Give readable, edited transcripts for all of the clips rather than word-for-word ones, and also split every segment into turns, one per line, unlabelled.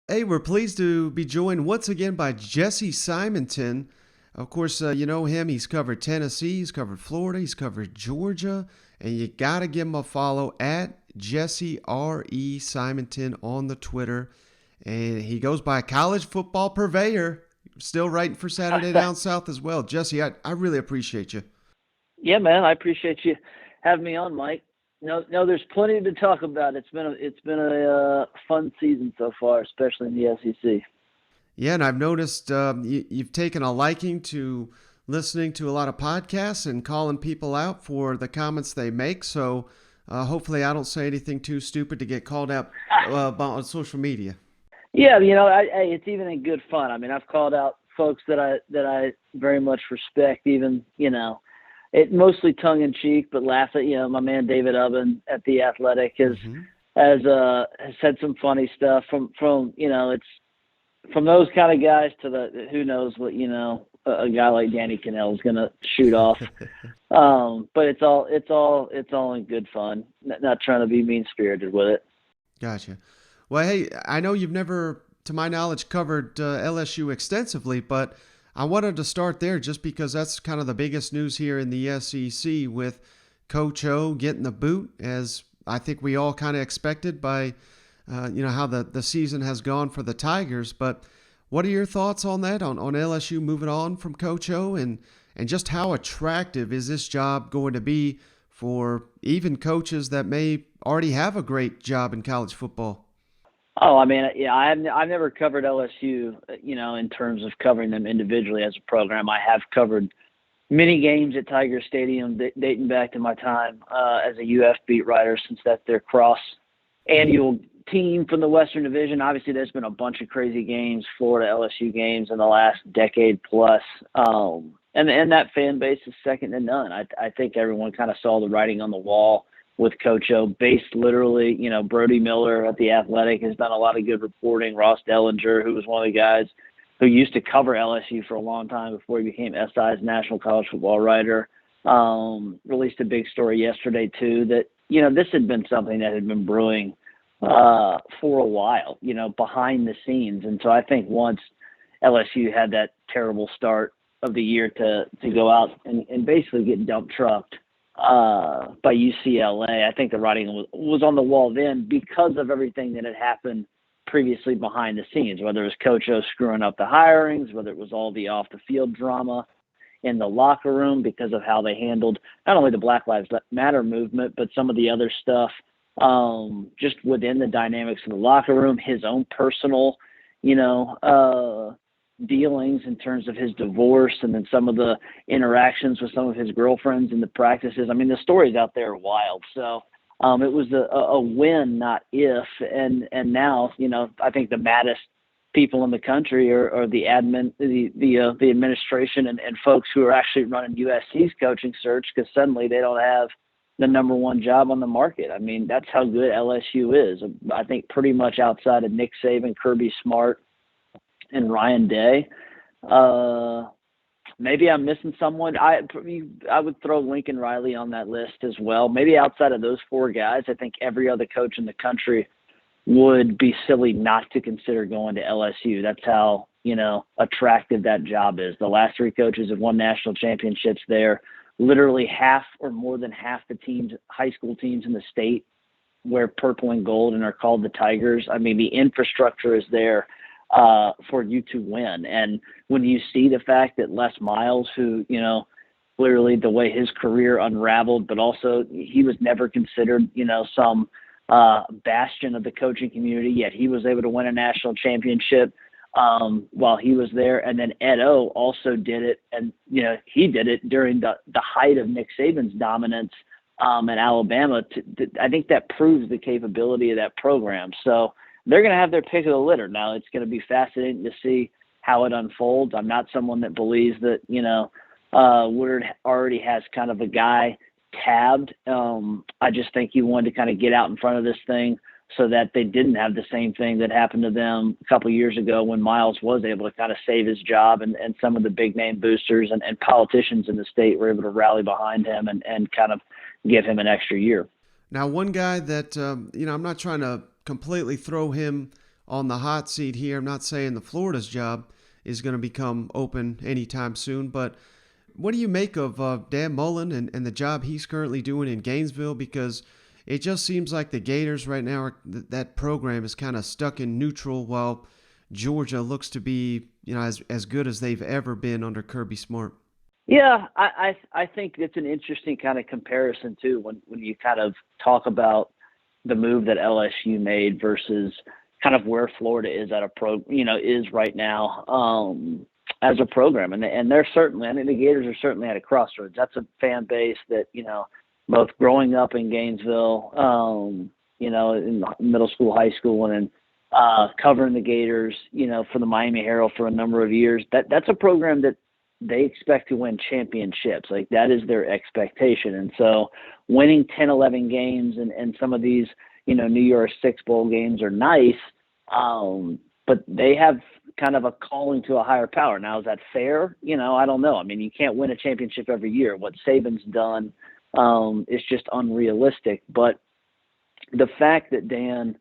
Hey, we're pleased to be joined once again by Jesse Simonton. Of course, you know him. He's covered Tennessee, he's covered Florida, he's covered Georgia, and you got to give him a follow at Jesse R.E. Simonton on the Twitter. And he goes by College Football Purveyor, still writing for Saturday Down South as well. Jesse, I really appreciate you.
Yeah, man, I appreciate you having me on, Mike. No, there's plenty to talk about. It's been a fun season so far, especially in the SEC.
Yeah, and I've noticed you've taken a liking to listening to a lot of podcasts and calling people out for the comments they make. So hopefully, I don't say anything too stupid to get called out on social media.
Yeah, it's even in good fun. I mean, I've called out folks that I very much respect, even it mostly tongue in cheek, but laugh at my man David Ubben at the Athletic has said some funny stuff from it's from those kind of guys to the who knows what a guy like Danny Cannell is gonna shoot off. But it's all in good fun. Not trying to be mean spirited with it.
Gotcha. Well, hey, I know you've never, to my knowledge, covered LSU extensively, but I wanted to start there just because that's kind of the biggest news here in the SEC with Coach O getting the boot, as I think we all kind of expected by how the season has gone for the Tigers. But what are your thoughts on that, on LSU moving on from Coach O, and just how attractive is this job going to be for even coaches that may already have a great job in college football?
Oh, I mean, yeah, I've never covered LSU, in terms of covering them individually as a program. I have covered many games at Tiger Stadium dating back to my time as a UF beat writer, since that's their cross annual team from the Western Division. Obviously, there's been a bunch of crazy games, Florida LSU games in the last decade plus. And that fan base is second to none. I think everyone kind of saw the writing on the wall with Coach O, based literally, Brody Miller at The Athletic has done a lot of good reporting. Ross Dellinger, who was one of the guys who used to cover LSU for a long time before he became SI's national college football writer, released a big story yesterday, too, that, this had been something that had been brewing for a while, behind the scenes. And so I think once LSU had that terrible start of the year to go out and basically get dump trucked by UCLA. I think the writing was on the wall then because of everything that had happened previously behind the scenes, whether it was Coach O screwing up the hirings, whether it was all the off-the-field drama in the locker room because of how they handled not only the Black Lives Matter movement, but some of the other stuff just within the dynamics of the locker room, his own personal, dealings in terms of his divorce, and then some of the interactions with some of his girlfriends and the practices. I mean, the stories out there are wild. So it was a win, not if. And now, I think the maddest people in the country are the administration and folks who are actually running USC's coaching search, because suddenly they don't have the number one job on the market. I mean, that's how good LSU is. I think pretty much outside of Nick Saban, Kirby Smart, and Ryan Day. Maybe I'm missing someone. I would throw Lincoln Riley on that list as well. Maybe outside of those four guys, I think every other coach in the country would be silly not to consider going to LSU. That's how, attractive that job is. The last three coaches have won national championships there. Literally half or more than half the teams, high school teams in the state, wear purple and gold and are called the Tigers. I mean, the infrastructure is there for you to win. And when you see the fact that Les Miles, who, clearly the way his career unraveled, but also he was never considered, some bastion of the coaching community, yet he was able to win a national championship while he was there. And then Ed O also did it. And, he did it during the height of Nick Saban's dominance in Alabama. I think that proves the capability of that program. So they're going to have their pick of the litter. Now, it's going to be fascinating to see how it unfolds. I'm not someone that believes that, Woodard already has kind of a guy tabbed. I just think he wanted to kind of get out in front of this thing so that they didn't have the same thing that happened to them a couple of years ago when Miles was able to kind of save his job, and some of the big name boosters and politicians in the state were able to rally behind him and kind of give him an extra year.
Now, one guy that, I'm not trying to completely throw him on the hot seat here. I'm not saying the Florida's job is going to become open anytime soon, but what do you make of Dan Mullen and the job he's currently doing in Gainesville? Because it just seems like the Gators right now, that program is kind of stuck in neutral while Georgia looks to be, as good as they've ever been under Kirby Smart.
Yeah, I think it's an interesting kind of comparison too when you kind of talk about the move that LSU made versus kind of where Florida is at is right now as a program, and they're certainly, I think the Gators are certainly at a crossroads. That's a fan base that both growing up in Gainesville, in middle school, high school, and then covering the Gators, for the Miami Herald for a number of years. That's a program that they expect to win championships. Like, that is their expectation. And so winning 10, 11 games and some of these, New Year's Six bowl games are nice, but they have kind of a calling to a higher power. Now, is that fair? I don't know. I mean, you can't win a championship every year. What Saban's done is just unrealistic. But the fact that Dan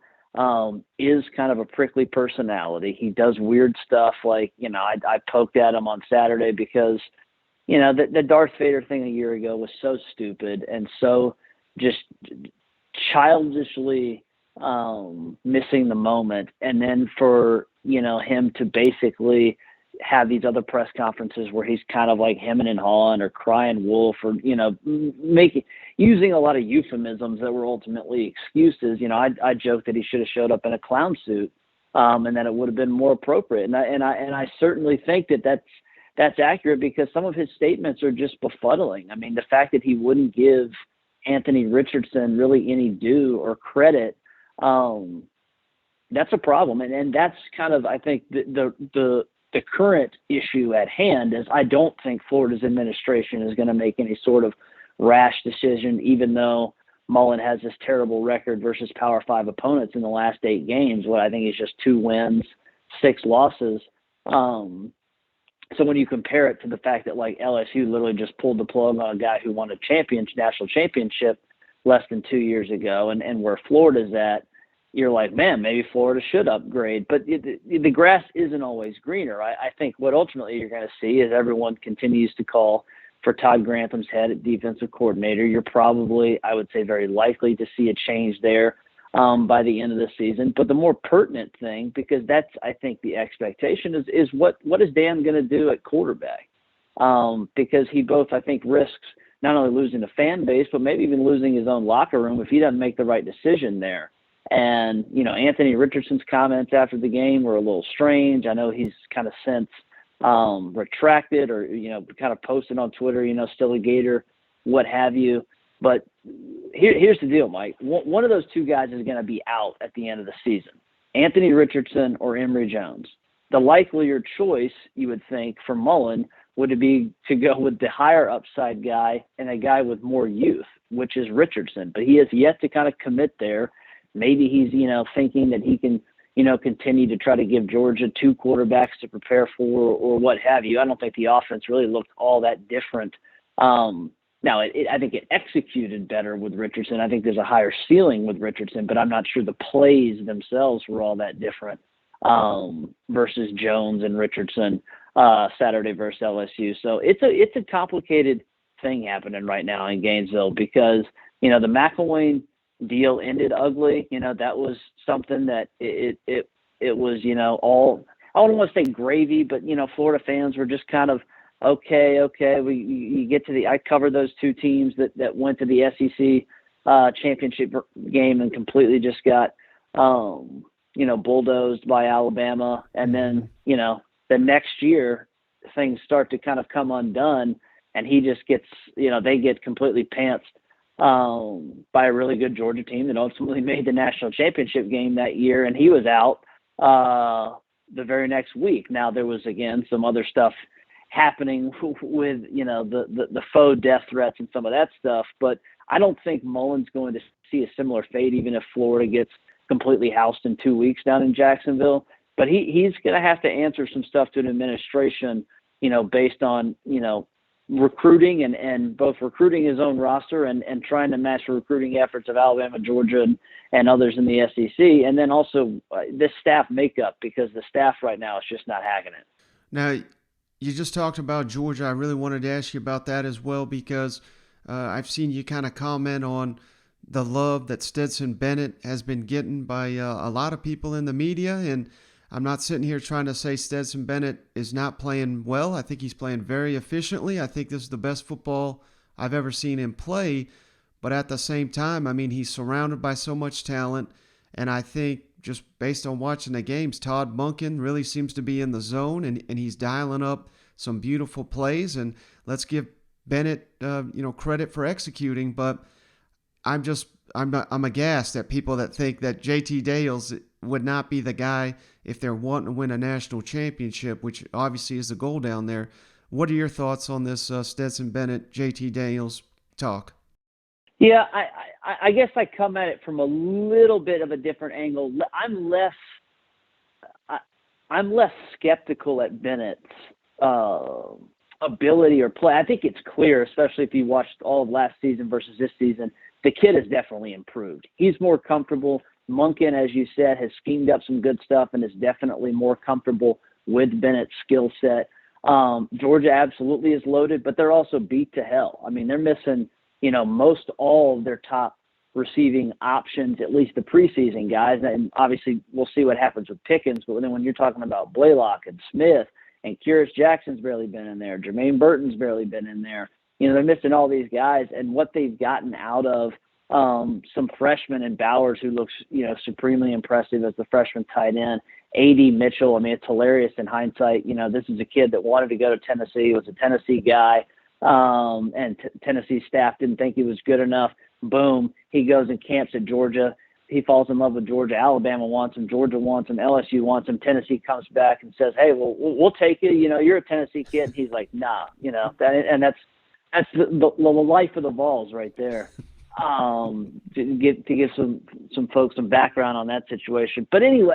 is kind of a prickly personality. He does weird stuff like, I poked at him on Saturday because, the Darth Vader thing a year ago was so stupid and so just childishly missing the moment. And then for, him to basically have these other press conferences where he's kind of like hemming and hawing or crying wolf or, using a lot of euphemisms that were ultimately excuses. I joked that he should have showed up in a clown suit and that it would have been more appropriate. And I certainly think that's accurate because some of his statements are just befuddling. I mean, the fact that he wouldn't give Anthony Richardson really any due or credit, that's a problem. And that's kind of, I think, the current issue at hand is I don't think Florida's administration is going to make any sort of rash decision, even though Mullen has this terrible record versus Power 5 opponents in the last 8 games. What I think is just 2 wins, 6 losses. So when you compare it to the fact that like LSU literally just pulled the plug on a guy who won a national championship less than 2 years ago, and where Florida's at, you're like, man, maybe Florida should upgrade. But the grass isn't always greener. I think what ultimately you're going to see is everyone continues to call for Todd Grantham's head at defensive coordinator. You're probably, I would say, very likely to see a change there by the end of the season. But the more pertinent thing, because that's, I think, the expectation, is what is Dan going to do at quarterback? Because he both, I think, risks not only losing the fan base, but maybe even losing his own locker room if he doesn't make the right decision there. And, Anthony Richardson's comments after the game were a little strange. I know he's kind of since retracted or, kind of posted on Twitter, still a Gator, what have you. But here's the deal, Mike. One of those 2 guys is going to be out at the end of the season, Anthony Richardson or Emory Jones. The likelier choice, you would think, for Mullen would be to go with the higher upside guy and a guy with more youth, which is Richardson. But he has yet to kind of commit there. Maybe he's, thinking that he can, continue to try to give Georgia 2 quarterbacks to prepare for or what have you. I don't think the offense really looked all that different. Now, I think it executed better with Richardson. I think there's a higher ceiling with Richardson, but I'm not sure the plays themselves were all that different versus Jones and Richardson Saturday versus LSU. So it's a complicated thing happening right now in Gainesville because, the McElwain deal ended ugly. That was something that it was, all, I don't want to say gravy, but, Florida fans were just kind of, okay. You get to I covered those 2 teams that went to the SEC championship game and completely just got, bulldozed by Alabama. And then, the next year things start to kind of come undone and he just gets, they get completely pantsed by a really good Georgia team that ultimately made the national championship game that year, and he was out the very next week. Now, there was, again, some other stuff happening with, the faux death threats and some of that stuff, but I don't think Mullen's going to see a similar fate even if Florida gets completely housed in 2 weeks down in Jacksonville. But he's going to have to answer some stuff to an administration, based on, recruiting and both recruiting his own roster and trying to match the recruiting efforts of Alabama, Georgia, and others in the SEC. And then also this staff makeup, because the staff right now is just not hacking it.
Now, you just talked about Georgia. I really wanted to ask you about that as well, because I've seen you kind of comment on the love that Stetson Bennett has been getting by a lot of people in the media. And I'm not sitting here trying to say Stetson Bennett is not playing well. I think he's playing very efficiently. I think this is the best football I've ever seen him play. But at the same time, I mean, he's surrounded by so much talent. And I think just based on watching the games, Todd Monken really seems to be in the zone, and he's dialing up some beautiful plays. And let's give Bennett, credit for executing. But I'm aghast at people that think that JT Daniels would not be the guy if they're wanting to win a national championship, which obviously is the goal down there. What are your thoughts on this Stetson Bennett, JT Daniels talk?
Yeah, I guess I come at it from a little bit of a different angle. I'm less skeptical at Bennett's ability or play. I think it's clear, especially if you watched all of last season versus this season, the kid has definitely improved. He's more comfortable. Monken, as you said, has schemed up some good stuff and is definitely more comfortable with Bennett's skill set. Georgia absolutely is loaded, but they're also beat to hell. I mean, they're missing, most all of their top receiving options, at least the preseason guys. And obviously we'll see what happens with Pickens, but then when you're talking about Blaylock and Smith and Curious Jackson's barely been in there, Jermaine Burton's barely been in there, they're missing all these guys, and what they've gotten out of some freshmen and Bowers, who looks, supremely impressive as the freshman tight end. A.D. Mitchell, I mean, it's hilarious in hindsight. This is a kid that wanted to go to Tennessee, was a Tennessee guy, and Tennessee staff didn't think he was good enough. Boom, he goes and camps at Georgia. He falls in love with Georgia. Alabama wants him. Georgia wants him. LSU wants him. Tennessee comes back and says, hey, we'll take you. You're a Tennessee kid. And he's like, nah, and that's the life of the Vols right there. To give some folks some background on that situation. But anyway,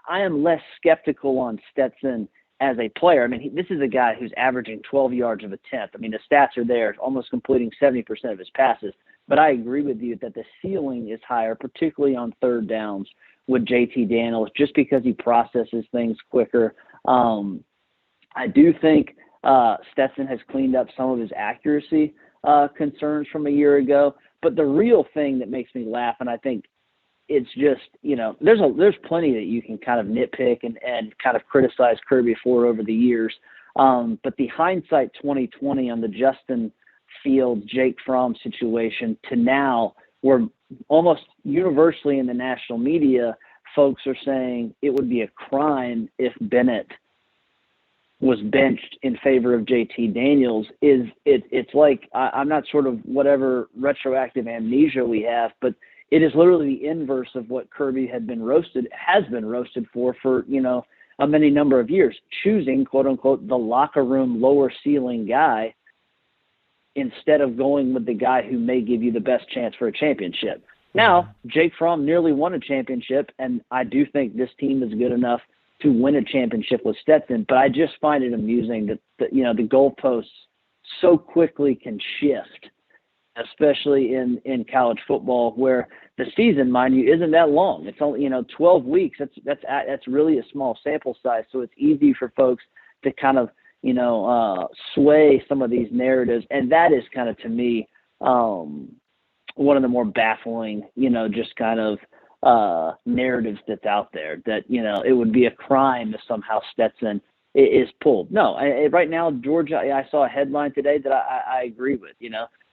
I am less skeptical on Stetson as a player. I mean, this is a guy who's averaging 12 yards of attempt. I mean, the stats are there, almost completing 70% of his passes. But I agree with you that the ceiling is higher, particularly on third downs with JT Daniels, just because he processes things quicker. I do think Stetson has cleaned up some of his accuracy concerns from a year ago. But the real thing that makes me laugh, and I think it's just, there's plenty that you can kind of nitpick and kind of criticize Kirby for over the years. But the hindsight 2020 on the Justin Fields, Jake Fromm situation to now, where almost universally in the national media, folks are saying it would be a crime if Bennett was benched in favor of JT Daniels. It's like, I'm not sort of whatever retroactive amnesia we have, but it is literally the inverse of what Kirby has been roasted for a many number of years, choosing, quote unquote, the locker room lower ceiling guy instead of going with the guy who may give you the best chance for a championship. Now, Jake Fromm nearly won a championship, and I do think this team is good enough to win a championship with Stetson, but I just find it amusing that the goalposts so quickly can shift, especially in college football, where the season, mind you, isn't that long. It's only 12 weeks. That's really a small sample size, so it's easy for folks to kind of sway some of these narratives, and that is kind of, to me, one of the more baffling, just kind of narratives that's out there, that it would be a crime if somehow Stetson is pulled. No, right now Georgia, I saw a headline today that I agree with.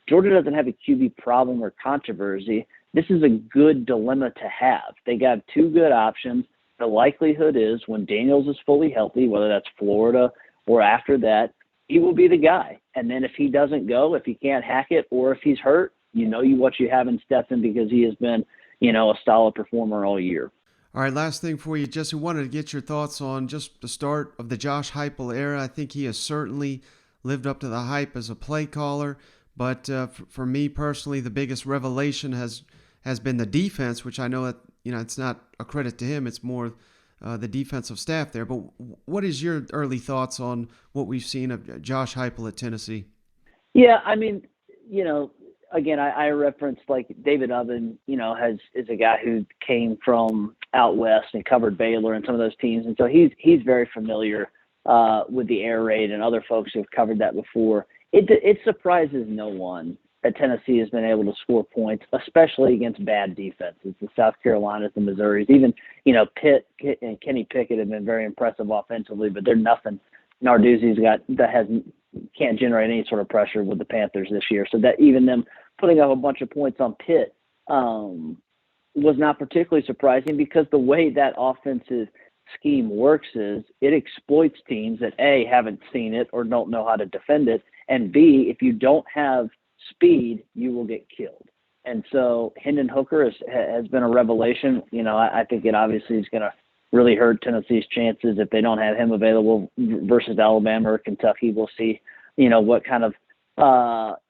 Georgia doesn't have a QB problem or controversy. This is a good dilemma to have. They got two good options. The likelihood is when Daniels is fully healthy, whether that's Florida or after that, he will be the guy. And then if he doesn't go, if he can't hack it, or if he's hurt, what you have in Stetson, because he has been a solid performer all year.
All right, last thing for you, Jesse, wanted to get your thoughts on just the start of the Josh Heupel era. I think he has certainly lived up to the hype as a play caller, but for me personally, the biggest revelation has been the defense, which I know that it's not a credit to him. It's more the defensive staff there. But what is your early thoughts on what we've seen of Josh Heupel at Tennessee?
Yeah, I mean, again, I referenced like David Oven, is a guy who came from out west and covered Baylor and some of those teams, and so he's very familiar with the air raid and other folks who have covered that before. It surprises no one that Tennessee has been able to score points, especially against bad defenses, the South Carolinas, the Missouris, even Pitt and Kenny Pickett have been very impressive offensively, but they're nothing. Narduzzi's can't generate any sort of pressure with the Panthers this year. So that even them putting up a bunch of points on Pitt was not particularly surprising, because the way that offensive scheme works is it exploits teams that A, haven't seen it or don't know how to defend it, and B, if you don't have speed, you will get killed. And so Hendon Hooker has been a revelation. I think it obviously is going to really hurt Tennessee's chances if they don't have him available versus Alabama or Kentucky. We'll see, what kind of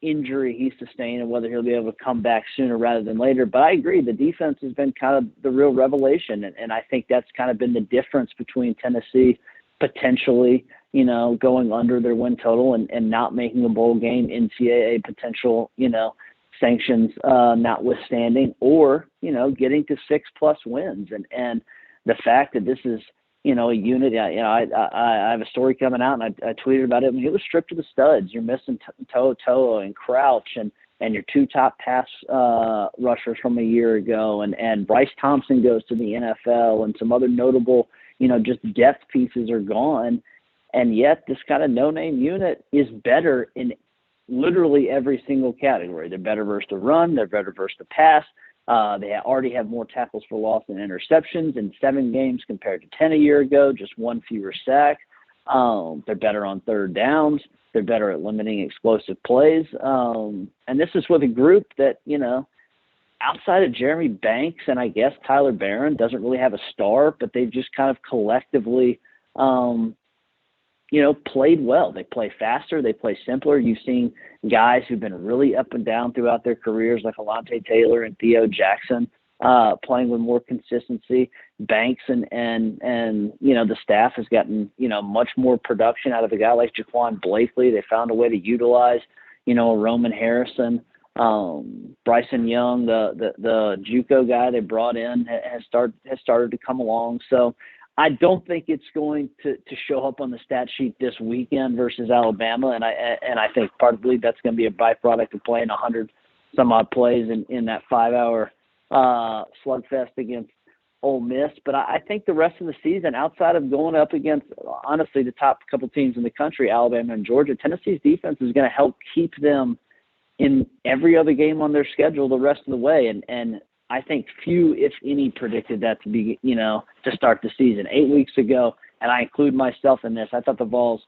injury he sustained and whether he'll be able to come back sooner rather than later. But I agree, the defense has been kind of the real revelation, and I think that's kind of been the difference between Tennessee potentially, going under their win total and not making a bowl game, NCAA potential, sanctions notwithstanding, or, getting to 6+ wins. And the fact that this is, a unit, I have a story coming out, and I tweeted about it. When he was stripped to the studs, you're missing Toa and Crouch and your two top pass rushers from a year ago, and Bryce Thompson goes to the NFL, and some other notable, just depth pieces are gone. And yet this kind of no-name unit is better in literally every single category. They're better versus the run. They're better versus the pass. They already have more tackles for loss and interceptions in 7 games compared to 10 a year ago, just 1 fewer sack. They're better on third downs. They're better at limiting explosive plays. And this is with a group that, outside of Jeremy Banks and I guess Tyler Barron, doesn't really have a star, but they've just kind of collectively, played well. They play faster. They play simpler. You've seen guys who've been really up and down throughout their careers, like Alontae Taylor and Theo Jackson, playing with more consistency. Banks and the staff has gotten, much more production out of a guy like Jaquan Blakely. They found a way to utilize, a Roman Harrison. Bryson Young, the JUCO guy they brought in, has started to come along. So I don't think it's going to show up on the stat sheet this weekend versus Alabama, and I think partly that's going to be a byproduct of playing 100 some odd plays in that 5-hour slugfest against Ole Miss. But I think the rest of the season, outside of going up against honestly the top couple teams in the country, Alabama and Georgia, Tennessee's defense is going to help keep them in every other game on their schedule the rest of the way, and I think few, if any, predicted that to be, to start the season 8 weeks ago, and I include myself in this. I thought the Vols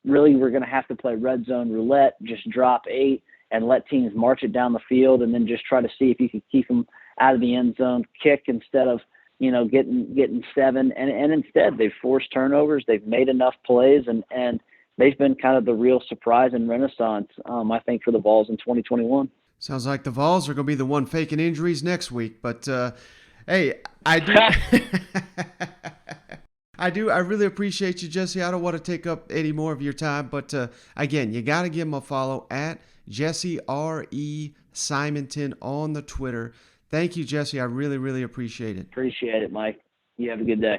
really were going to have to play red zone roulette, just drop 8 and let teams march it down the field, and then just try to see if you could keep them out of the end zone, kick instead of, getting 7. And instead, they've forced turnovers. They've made enough plays, and they've been kind of the real surprise and renaissance, I think, for the Vols in 2021.
Sounds like the Vols are going to be the one faking injuries next week. But, hey, I really appreciate you, Jesse. I don't want to take up any more of your time. But, again, you got to give him a follow at Jesse R.E. Simonton on the Twitter. Thank you, Jesse. I really, really appreciate it.
Appreciate it, Mike. You have a good day.